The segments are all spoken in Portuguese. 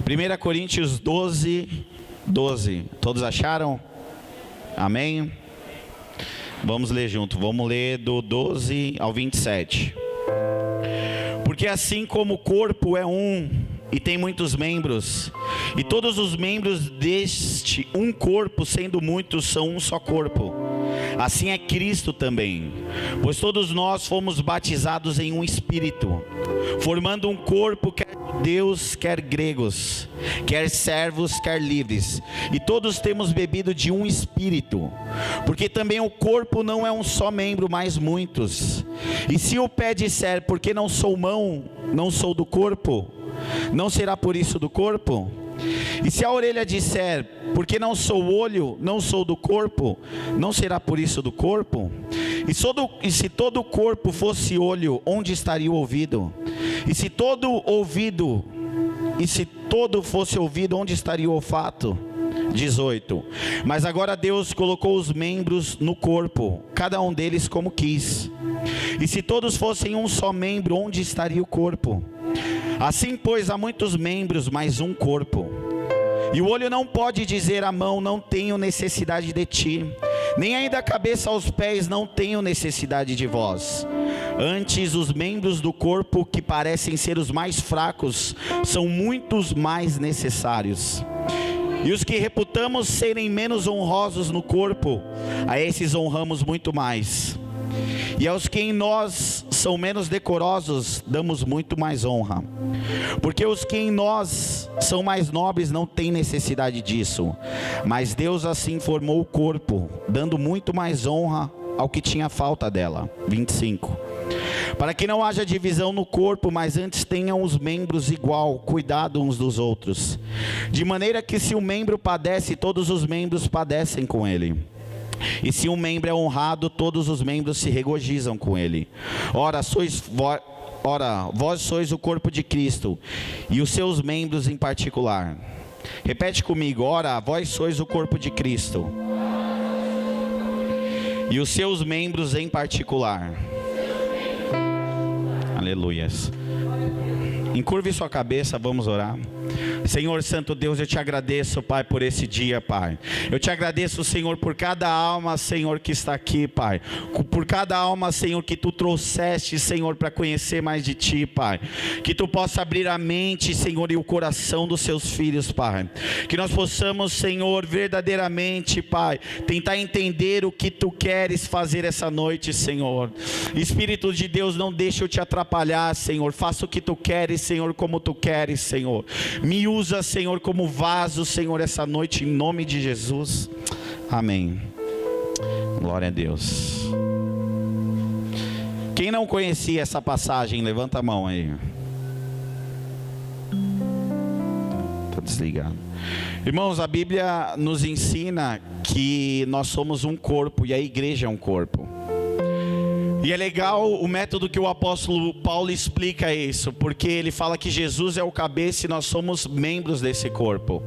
1 Coríntios 12, 12. Todos acharam? Amém? Vamos ler junto. Vamos ler do 12 ao 27. Porque assim como o corpo é um e tem muitos membros, e todos os membros deste um corpo, sendo muitos, são um só corpo, assim é Cristo também. Pois todos nós fomos batizados em um Espírito, formando um corpo, quer judeus, quer gregos, quer servos, quer livres, e todos temos bebido de um Espírito. Porque também o corpo não é um só membro, mas muitos. E se o pé disser, porque não sou mão, não sou do corpo, não será por isso do corpo? E se a orelha disser, porque não sou olho, não sou do corpo, não será por isso do corpo? E se todo o corpo fosse olho, onde estaria o ouvido? E se todo fosse ouvido, onde estaria o olfato? 18. Mas agora Deus colocou os membros no corpo, cada um deles como quis. E se todos fossem um só membro, onde estaria o corpo? Assim, pois, há muitos membros, mas um corpo. E o olho não pode dizer à mão, não tenho necessidade de ti, nem ainda a cabeça aos pés, não tenho necessidade de vós. Antes, os membros do corpo que parecem ser os mais fracos, são muitos mais necessários. E os que reputamos serem menos honrosos no corpo, a esses honramos muito mais. E aos que em nós são menos decorosos, damos muito mais honra. Porque os que em nós são mais nobres não têm necessidade disso. Mas Deus assim formou o corpo, dando muito mais honra ao que tinha falta dela. 25. Para que não haja divisão no corpo, mas antes tenham os membros igual, cuidado uns dos outros. De maneira que se um membro padece, todos os membros padecem com ele. E se um membro é honrado, todos os membros se regozijam com ele. Ora, vós sois o corpo de Cristo, e os seus membros em particular. Repete comigo, ora, vós sois o corpo de Cristo, e os seus membros em particular. Aleluias. Encurve sua cabeça, vamos orar. Senhor Santo Deus, eu te agradeço, Pai, por esse dia, Pai. Eu te agradeço, Senhor, por cada alma, Senhor, que está aqui, Pai. Por cada alma, Senhor, que Tu trouxeste, Senhor, para conhecer mais de Ti, Pai. Que Tu possa abrir a mente, Senhor, e o coração dos Seus filhos, Pai. Que nós possamos, Senhor, verdadeiramente, Pai, tentar entender o que Tu queres fazer essa noite, Senhor. Espírito de Deus, não deixe eu te atrapalhar, Senhor. Faça o que Tu queres, Senhor, como Tu queres, Senhor. Me usa, Senhor, como vaso, Senhor, essa noite, em nome de Jesus. Amém. Glória a Deus. Quem não conhecia essa passagem, levanta a mão aí. Está desligado. Irmãos, a Bíblia nos ensina que nós somos um corpo e a igreja é um corpo. E é legal o método que o apóstolo Paulo explica isso, porque ele fala que Jesus é o cabeça e nós somos membros desse corpo.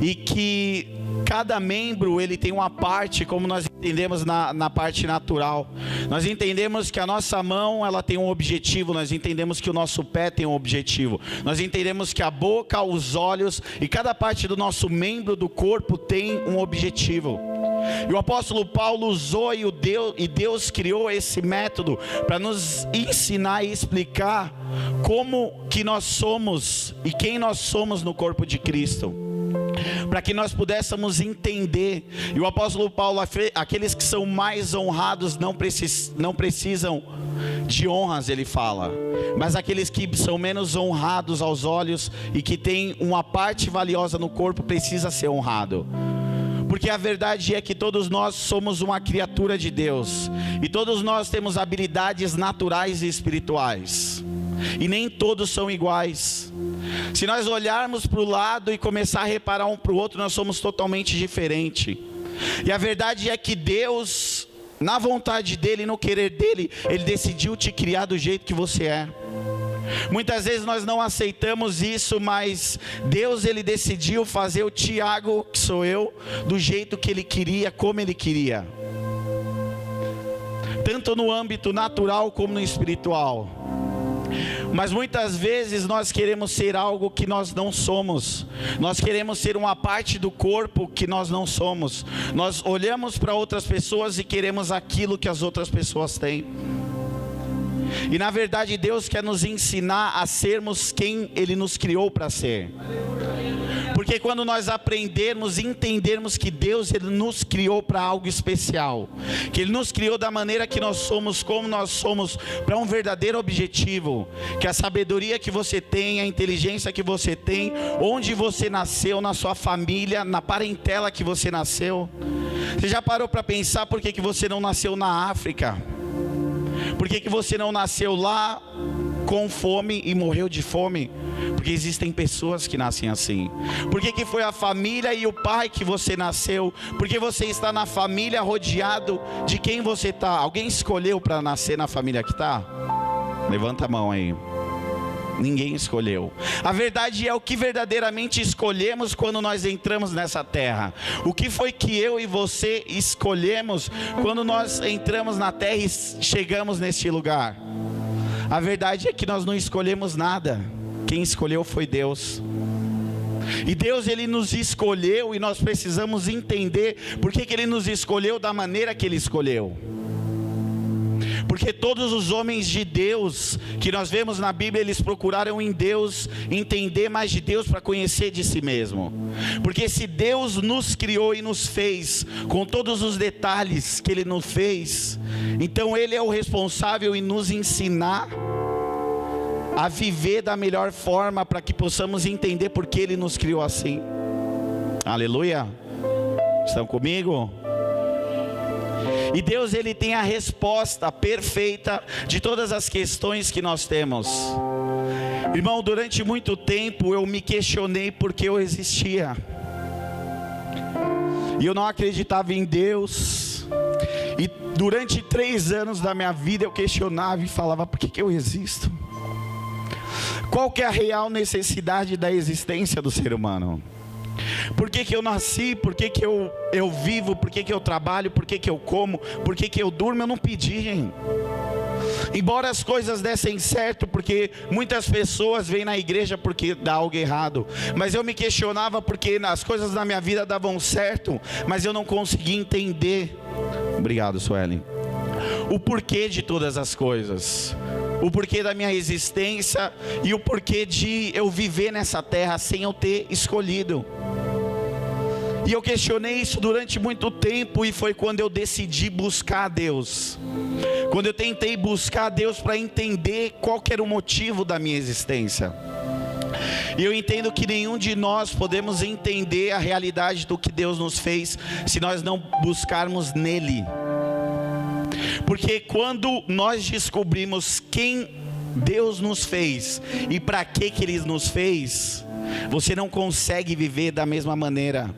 E que cada membro ele tem uma parte, como nós entendemos na parte natural. Nós entendemos que a nossa mão ela tem um objetivo, nós entendemos que o nosso pé tem um objetivo. Nós entendemos que a boca, os olhos e cada parte do nosso membro do corpo tem um objetivo. E o apóstolo Paulo usou e Deus criou esse método para nos ensinar e explicar como que nós somos e quem nós somos no corpo de Cristo, para que nós pudéssemos entender. E o apóstolo Paulo, aqueles que são mais honrados não precisam de honras, ele fala, mas aqueles que são menos honrados aos olhos e que têm uma parte valiosa no corpo precisa ser honrado. Porque a verdade é que todos nós somos uma criatura de Deus, e todos nós temos habilidades naturais e espirituais, e nem todos são iguais. Se nós olharmos para o lado e começar a reparar um para o outro, nós somos totalmente diferentes. E a verdade é que Deus, na vontade dEle, no querer dEle, Ele decidiu te criar do jeito que você é. Muitas vezes nós não aceitamos isso, mas Deus ele decidiu fazer o Tiago, que sou eu, do jeito que Ele queria, como Ele queria. Tanto no âmbito natural como no espiritual. Mas muitas vezes nós queremos ser algo que nós não somos. Nós queremos ser uma parte do corpo que nós não somos. Nós olhamos para outras pessoas e queremos aquilo que as outras pessoas têm. E na verdade Deus quer nos ensinar a sermos quem Ele nos criou para ser. Porque quando nós aprendermos e entendermos que Deus Ele nos criou para algo especial, que Ele nos criou da maneira que nós somos, como nós somos, para um verdadeiro objetivo, que a sabedoria que você tem, a inteligência que você tem, onde você nasceu, na sua família, na parentela que você nasceu. Você já parou para pensar por que você não nasceu na África? Por que você não nasceu lá com fome e morreu de fome? Porque existem pessoas que nascem assim. Por que foi a família e o pai que você nasceu? Porque você está na família rodeado de quem você está. Alguém escolheu para nascer na família que está? Levanta a mão aí. Ninguém escolheu. A verdade é o que verdadeiramente escolhemos quando nós entramos nessa terra. O que foi que eu e você escolhemos quando nós entramos na terra e chegamos neste lugar? A verdade é que nós não escolhemos nada. Quem escolheu foi Deus. E Deus Ele nos escolheu e nós precisamos entender por que Ele nos escolheu da maneira que Ele escolheu. Porque todos os homens de Deus que nós vemos na Bíblia, eles procuraram em Deus entender mais de Deus para conhecer de si mesmo. Porque se Deus nos criou e nos fez com todos os detalhes que Ele nos fez, então Ele é o responsável em nos ensinar a viver da melhor forma para que possamos entender por que Ele nos criou assim. Aleluia. Estão comigo? E Deus Ele tem a resposta perfeita de todas as questões que nós temos. Irmão, durante muito tempo eu me questionei por que eu existia. E eu não acreditava em Deus. E durante 3 anos da minha vida eu questionava e falava: por que eu existo? Qual que é a real necessidade da existência do ser humano? Por que eu nasci? Por que eu vivo? Por que eu trabalho? Por que eu como? Por que eu durmo? Eu não pedi, gente. Embora as coisas dessem certo, porque muitas pessoas vêm na igreja porque dá algo errado, mas eu me questionava porque as coisas na minha vida davam certo, mas eu não conseguia entender. Obrigado, Suelen. O porquê de todas as coisas, o porquê da minha existência e o porquê de eu viver nessa terra sem eu ter escolhido. E eu questionei isso durante muito tempo, e foi quando eu decidi buscar a Deus. Quando eu tentei buscar a Deus para entender qual que era o motivo da minha existência. E eu entendo que nenhum de nós podemos entender a realidade do que Deus nos fez se nós não buscarmos nele. Porque quando nós descobrimos quem Deus nos fez e para que Ele nos fez, você não consegue viver da mesma maneira.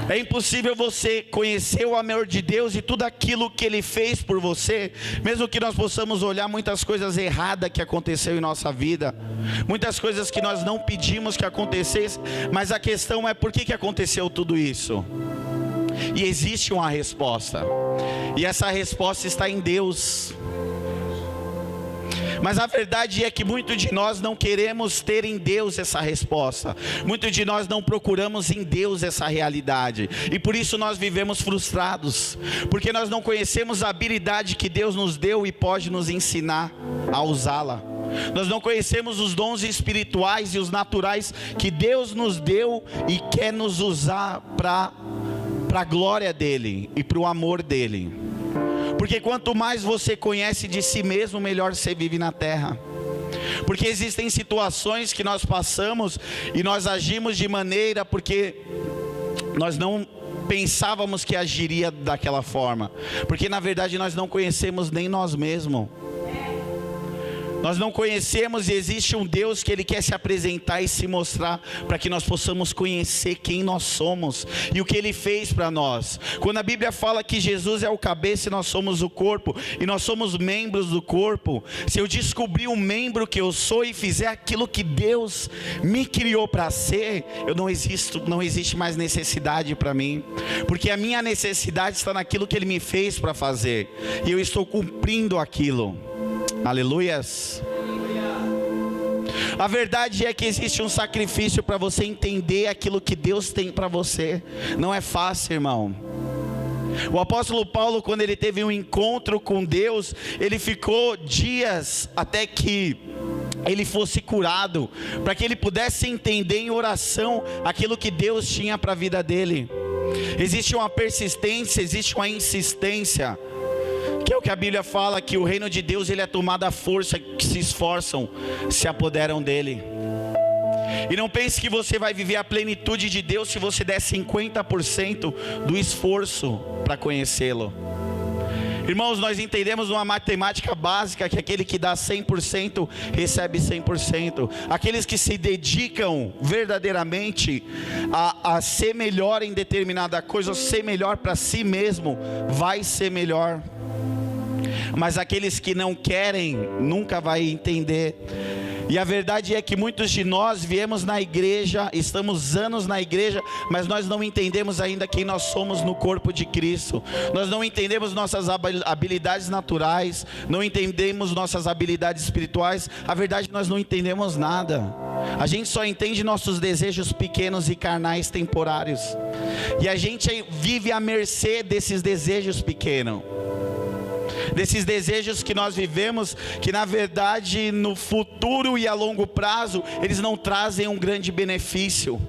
É impossível você conhecer o amor de Deus e tudo aquilo que Ele fez por você, mesmo que nós possamos olhar muitas coisas erradas que aconteceu em nossa vida, muitas coisas que nós não pedimos que acontecesse, mas a questão é por que aconteceu tudo isso? E existe uma resposta, e essa resposta está em Deus. Mas a verdade é que muitos de nós não queremos ter em Deus essa resposta. Muitos de nós não procuramos em Deus essa realidade. E por isso nós vivemos frustrados. Porque nós não conhecemos a habilidade que Deus nos deu e pode nos ensinar a usá-la. Nós não conhecemos os dons espirituais e os naturais que Deus nos deu e quer nos usar para a glória dEle e para o amor dEle. Porque quanto mais você conhece de si mesmo, melhor você vive na terra. Porque existem situações que nós passamos e nós agimos de maneira porque nós não pensávamos que agiria daquela forma. Porque na verdade nós não conhecemos nem nós mesmos. Nós não conhecemos, e existe um Deus que Ele quer se apresentar e se mostrar para que nós possamos conhecer quem nós somos e o que Ele fez para nós. Quando a Bíblia fala que Jesus é o cabeça e nós somos o corpo, e nós somos membros do corpo, se eu descobrir o membro que eu sou e fizer aquilo que Deus me criou para ser, não existe mais necessidade para mim, porque a minha necessidade está naquilo que Ele me fez para fazer, e eu estou cumprindo aquilo. Aleluias. A verdade é que existe um sacrifício para você entender aquilo que Deus tem para você. Não é fácil, irmão. O apóstolo Paulo, quando ele teve um encontro com Deus, ele ficou dias até que ele fosse curado, para que ele pudesse entender em oração aquilo que Deus tinha para a vida dele. Existe uma persistência, existe uma insistência, que é o que a Bíblia fala, que o reino de Deus ele é tomado à força, que se esforçam, se apoderam dele. E não pense que você vai viver a plenitude de Deus se você der 50% do esforço para conhecê-lo. Irmãos, nós entendemos uma matemática básica, que aquele que dá 100% recebe 100%. Aqueles que se dedicam verdadeiramente a ser melhor em determinada coisa, ou ser melhor para si mesmo, vai ser melhor. Mas aqueles que não querem, nunca vai entender. E a verdade é que muitos de nós viemos na igreja, estamos anos na igreja, mas nós não entendemos ainda quem nós somos no corpo de Cristo. Nós não entendemos nossas habilidades naturais, não entendemos nossas habilidades espirituais. A verdade é que nós não entendemos nada. A gente só entende nossos desejos pequenos e carnais temporários. E a gente vive à mercê desses desejos pequenos. Desses desejos que nós vivemos, que na verdade no futuro e a longo prazo eles não trazem um grande benefício.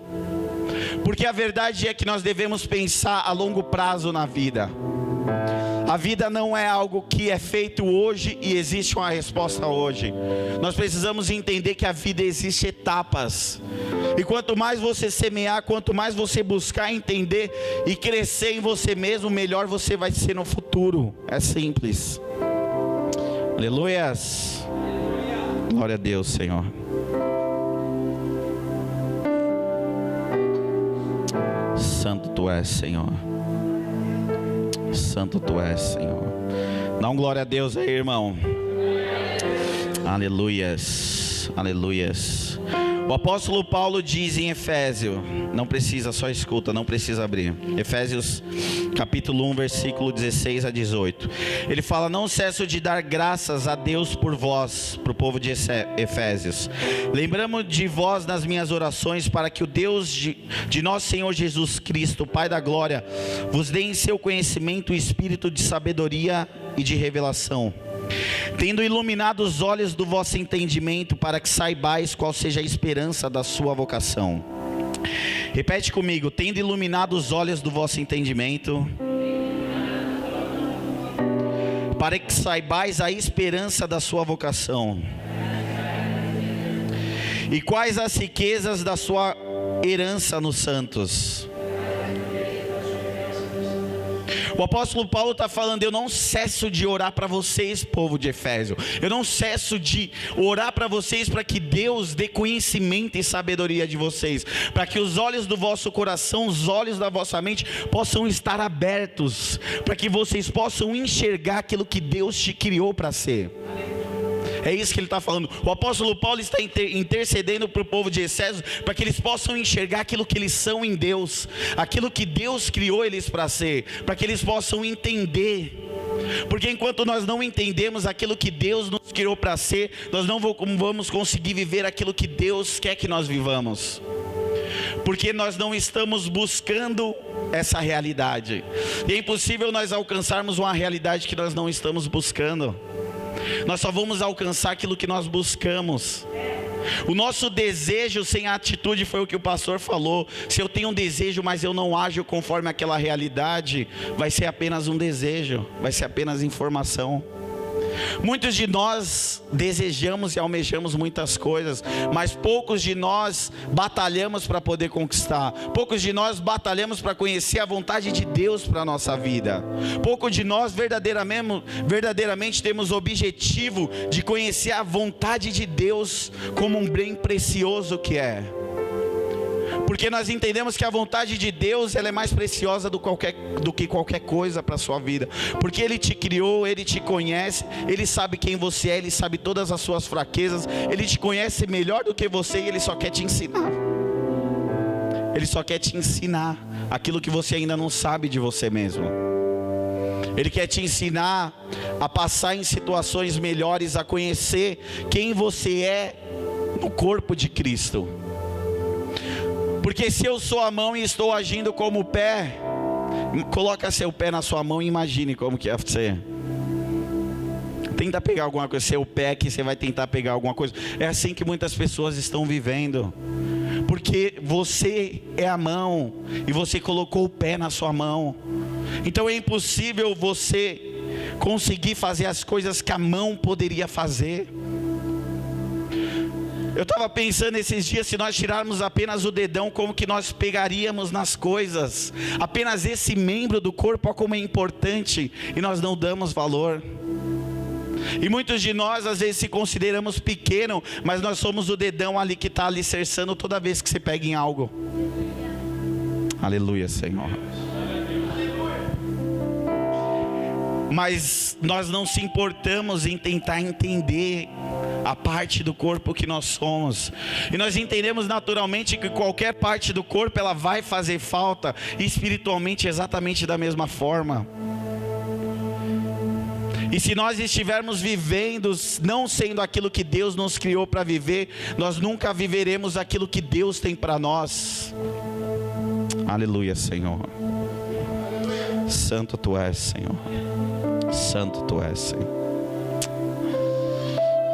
Porque a verdade é que nós devemos pensar a longo prazo na vida. A vida não é algo que é feito hoje e existe uma resposta hoje. Nós precisamos entender que a vida existe etapas. E quanto mais você semear, quanto mais você buscar entender e crescer em você mesmo, melhor você vai ser no futuro. É simples. Aleluias. Glória a Deus, Senhor. Santo Tu és, Senhor. Santo Tu és, Senhor. Dá um glória a Deus aí, irmão. Aleluias. Aleluias. O apóstolo Paulo diz em Efésios, não precisa, só escuta, não precisa abrir. Efésios capítulo 1, versículo 16 a 18. Ele fala: não cesso de dar graças a Deus por vós, para o povo de Efésios. Lembramos de vós nas minhas orações, para que o Deus de nosso Senhor Jesus Cristo, Pai da glória, vos dê em seu conhecimento o espírito de sabedoria e de revelação, tendo iluminado os olhos do vosso entendimento, para que saibais qual seja a esperança da sua vocação. Repete comigo: tendo iluminado os olhos do vosso entendimento, para que saibais a esperança da sua vocação, e quais as riquezas da sua herança nos santos. O apóstolo Paulo está falando: eu não cesso de orar para vocês, povo de Efésio. Eu não cesso de orar para vocês, para que Deus dê conhecimento e sabedoria de vocês, para que os olhos do vosso coração, os olhos da vossa mente possam estar abertos, para que vocês possam enxergar aquilo que Deus te criou para ser. É isso que ele está falando. O apóstolo Paulo está intercedendo para o povo de Efésios, para que eles possam enxergar aquilo que eles são em Deus, aquilo que Deus criou eles para ser, para que eles possam entender. Porque enquanto nós não entendemos aquilo que Deus nos criou para ser, nós não vamos conseguir viver aquilo que Deus quer que nós vivamos. Porque nós não estamos buscando essa realidade. E é impossível nós alcançarmos uma realidade que nós não estamos buscando. Nós só vamos alcançar aquilo que nós buscamos. O nosso desejo sem atitude, foi o que o pastor falou. Se eu tenho um desejo, mas eu não ajo conforme aquela realidade, vai ser apenas um desejo, vai ser apenas informação. Muitos de nós desejamos e almejamos muitas coisas, mas poucos de nós batalhamos para poder conquistar. Poucos de nós batalhamos para conhecer a vontade de Deus para a nossa vida. Poucos de nós verdadeiramente temos o objetivo de conhecer a vontade de Deus como um bem precioso que é. Porque nós entendemos que a vontade de Deus, ela é mais preciosa do que qualquer coisa para a sua vida. Porque Ele te criou, Ele te conhece, Ele sabe quem você é, Ele sabe todas as suas fraquezas, Ele te conhece melhor do que você e Ele só quer te ensinar. Ele só quer te ensinar aquilo que você ainda não sabe de você mesmo. Ele quer te ensinar a passar em situações melhores, a conhecer quem você é no corpo de Cristo. Porque se eu sou a mão e estou agindo como o pé, coloca seu pé na sua mão e imagine como que é você. Tenta pegar alguma coisa, seu pé que você vai tentar pegar alguma coisa. É assim que muitas pessoas estão vivendo. Porque você é a mão e você colocou o pé na sua mão. Então é impossível você conseguir fazer as coisas que a mão poderia fazer. Eu estava pensando esses dias, se nós tirarmos apenas o dedão, como que nós pegaríamos nas coisas. Apenas esse membro do corpo, olha como é importante, e nós não damos valor. E muitos de nós às vezes se consideramos pequeno, mas nós somos o dedão ali que está alicerçando toda vez que você pega em algo. Aleluia, Senhor. Mas nós não se importamos em tentar entender a parte do corpo que nós somos. E nós entendemos naturalmente que qualquer parte do corpo ela vai fazer falta, espiritualmente exatamente da mesma forma. E se nós estivermos vivendo, não sendo aquilo que Deus nos criou para viver, nós nunca viveremos aquilo que Deus tem para nós. Aleluia, Senhor. Santo Tu és, Senhor. Santo Tu és, Senhor.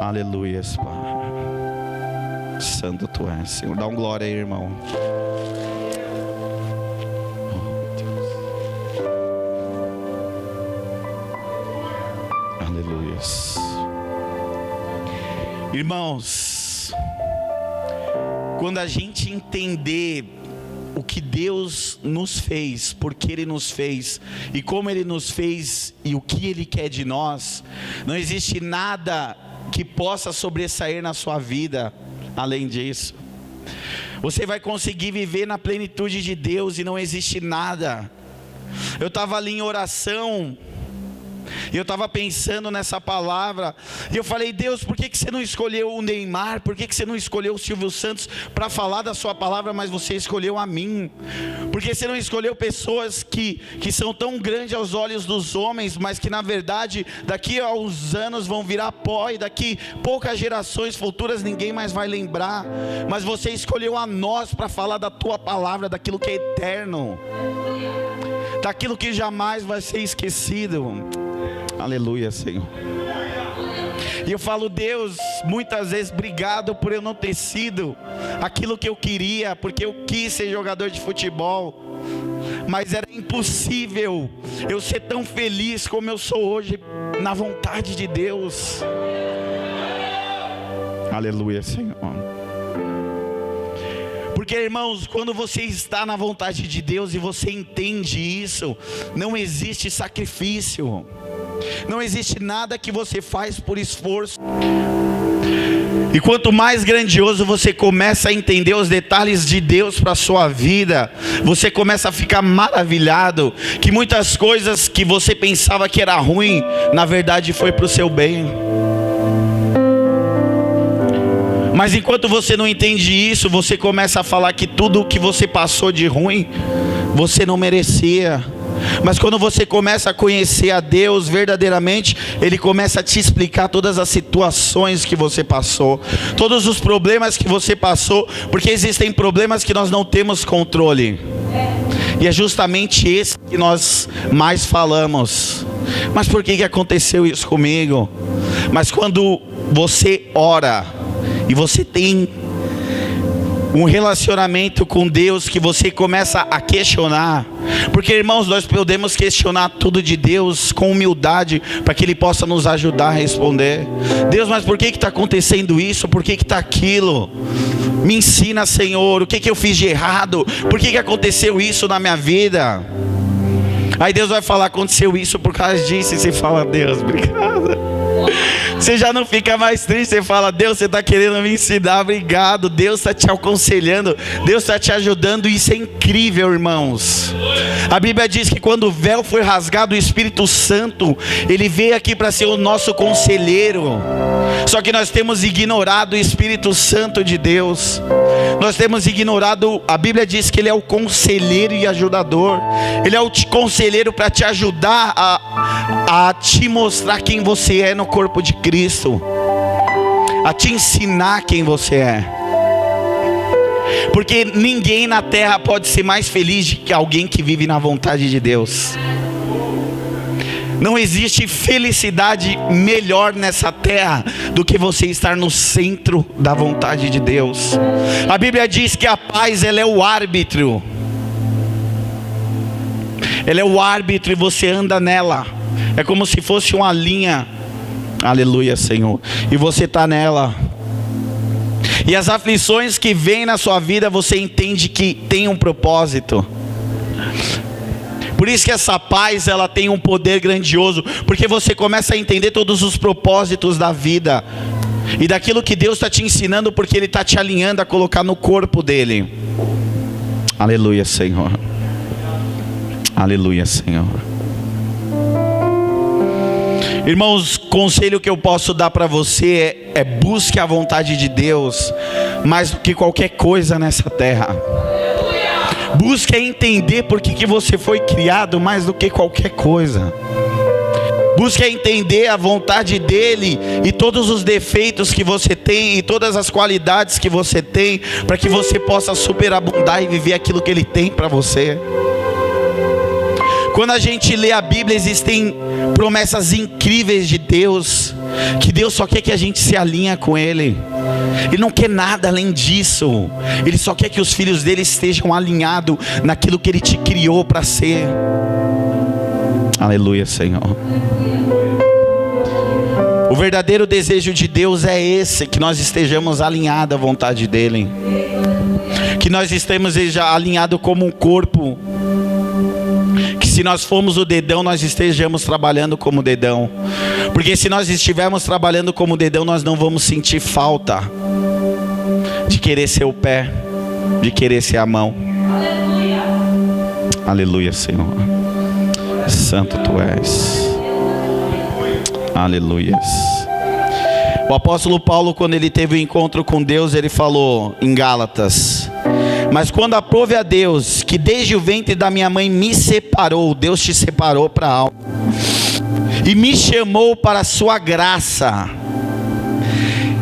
Aleluia, Pai. Santo Tu és, Senhor. Dá um glória aí, irmão. Aleluia. Irmãos, quando a gente entender o que Deus nos fez, porque Ele nos fez e como Ele nos fez e o que Ele quer de nós, não existe nada que possa sobressair na sua vida além disso. Você vai conseguir viver na plenitude de Deus e não existe nada. Eu estava ali em oração e eu estava pensando nessa palavra, e eu falei: Deus, por que você não escolheu o Neymar? Por que você não escolheu o Silvio Santos para falar da sua palavra, mas você escolheu a mim? Por que você não escolheu pessoas que são tão grandes aos olhos dos homens, mas que na verdade daqui a uns anos vão virar pó, e daqui poucas gerações futuras ninguém mais vai lembrar, mas você escolheu a nós para falar da tua palavra, daquilo que é eterno, daquilo que jamais vai ser esquecido. Aleluia, Senhor. E eu falo: Deus, muitas vezes obrigado por eu não ter sido aquilo que eu queria, porque eu quis ser jogador de futebol, mas era impossível eu ser tão feliz como eu sou hoje na vontade de Deus. Aleluia, Senhor. Porque, irmãos, quando você está na vontade de Deus e você entende isso, não existe sacrifício, não existe nada que você faz por esforço. E quanto mais grandioso você começa a entender os detalhes de Deus para a sua vida, você começa a ficar maravilhado que muitas coisas que você pensava que era ruim, na verdade foi para o seu bem. Mas enquanto você não entende isso, você começa a falar que tudo o que você passou de ruim, você não merecia. Mas quando você começa a conhecer a Deus verdadeiramente, Ele começa a te explicar todas as situações que você passou, todos os problemas que você passou, porque existem problemas que nós não temos controle. E é justamente esse que nós mais falamos. Mas por que aconteceu isso comigo? Mas quando você ora e você tem um relacionamento com Deus, que você começa a questionar, porque, irmãos, nós podemos questionar tudo de Deus com humildade, para que Ele possa nos ajudar a responder. Deus, mas por que está acontecendo isso? Por que está aquilo? Me ensina, Senhor, o que eu fiz de errado? Por que aconteceu isso na minha vida? Aí Deus vai falar: aconteceu isso por causa disso. E você fala: Deus, obrigado. Você já não fica mais triste, você fala: Deus, você está querendo me ensinar, obrigado. Deus está te aconselhando, Deus está te ajudando. Isso é incrível, irmãos. A Bíblia diz que quando o véu foi rasgado, o Espírito Santo, Ele veio aqui para ser o nosso conselheiro. Só que nós temos ignorado o Espírito Santo de Deus. Nós temos ignorado. A Bíblia diz que Ele é o conselheiro e ajudador. Ele é o conselheiro para te ajudar a te mostrar quem você é no corpo de Cristo. a te ensinar quem você é. Porque ninguém na terra pode ser mais feliz do que alguém que vive na vontade de Deus. Não existe felicidade melhor nessa terra do que você estar no centro da vontade de Deus. A Bíblia diz que a paz, ela é o árbitro. Ela é o árbitro e você anda nela. É como se fosse uma linha. Aleluia, Senhor. E você está nela. E as aflições que vêm na sua vida, você entende que tem um propósito. Por isso que essa paz, ela tem um poder grandioso, porque você começa a entender todos os propósitos da vida e daquilo que Deus está te ensinando, porque Ele está te alinhando a colocar no corpo dEle. Aleluia, Senhor. Aleluia, Senhor. Irmãos, conselho que eu posso dar para você é busque a vontade de Deus mais do que qualquer coisa nessa terra. Busque entender por que você foi criado mais do que qualquer coisa. Busque entender a vontade dEle e todos os defeitos que você tem e todas as qualidades que você tem, para que você possa superabundar e viver aquilo que Ele tem para você. Quando a gente lê a Bíblia, existem promessas incríveis de Deus, que Deus só quer que a gente se alinhe com Ele. Ele não quer nada além disso. Ele só quer que os filhos dele estejam alinhados naquilo que Ele te criou para ser. Aleluia, Senhor. O verdadeiro desejo de Deus é esse, que nós estejamos alinhados à vontade dEle, que nós estejamos alinhados como um corpo, que se nós formos o dedão, nós estejamos trabalhando como dedão, porque se nós estivermos trabalhando como dedão, nós não vamos sentir falta de querer ser o pé, de querer ser a mão. Aleluia, aleluia, Senhor. Santo Tu és. Aleluia. O apóstolo Paulo, quando ele teve o encontro com Deus, ele falou em Gálatas: mas quando aprove a Deus, que desde o ventre da minha mãe me separou, Deus te separou para algo, e me chamou para a sua graça,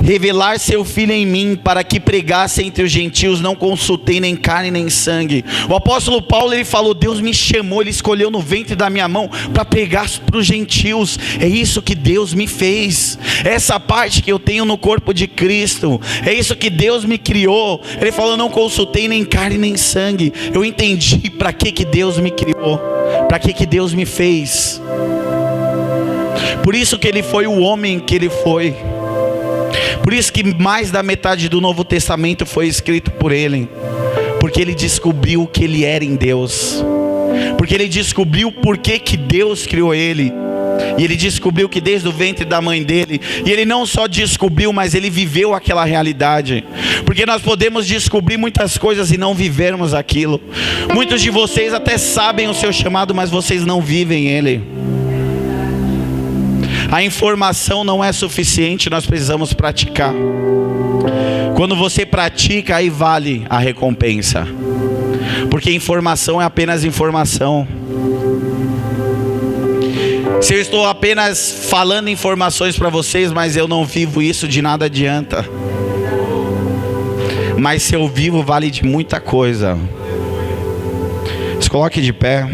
revelar seu Filho em mim, para que pregasse entre os gentios, não consultei nem carne nem sangue. O apóstolo Paulo, ele falou: Deus me chamou, Ele escolheu no ventre da minha mão para pregar para os gentios. É isso que Deus me fez, essa parte que eu tenho no corpo de Cristo, é isso que Deus me criou. Ele falou: não consultei nem carne nem sangue. Eu entendi para que Deus me criou, para que Deus me fez. Por isso que Ele foi o homem que Ele foi. Por isso que mais da metade do Novo Testamento foi escrito por Ele, porque Ele descobriu o que Ele era em Deus, porque Ele descobriu por que Deus criou Ele, e Ele descobriu que desde o ventre da mãe dele, e Ele não só descobriu, mas Ele viveu aquela realidade. Porque nós podemos descobrir muitas coisas e não vivermos aquilo. Muitos de vocês até sabem o seu chamado, mas vocês não vivem ele. A informação não é suficiente, nós precisamos praticar. Quando você pratica, aí vale a recompensa. Porque informação é apenas informação. Se eu estou apenas falando informações para vocês, mas eu não vivo isso, de nada adianta. Mas se eu vivo, vale de muita coisa. Se coloque de pé.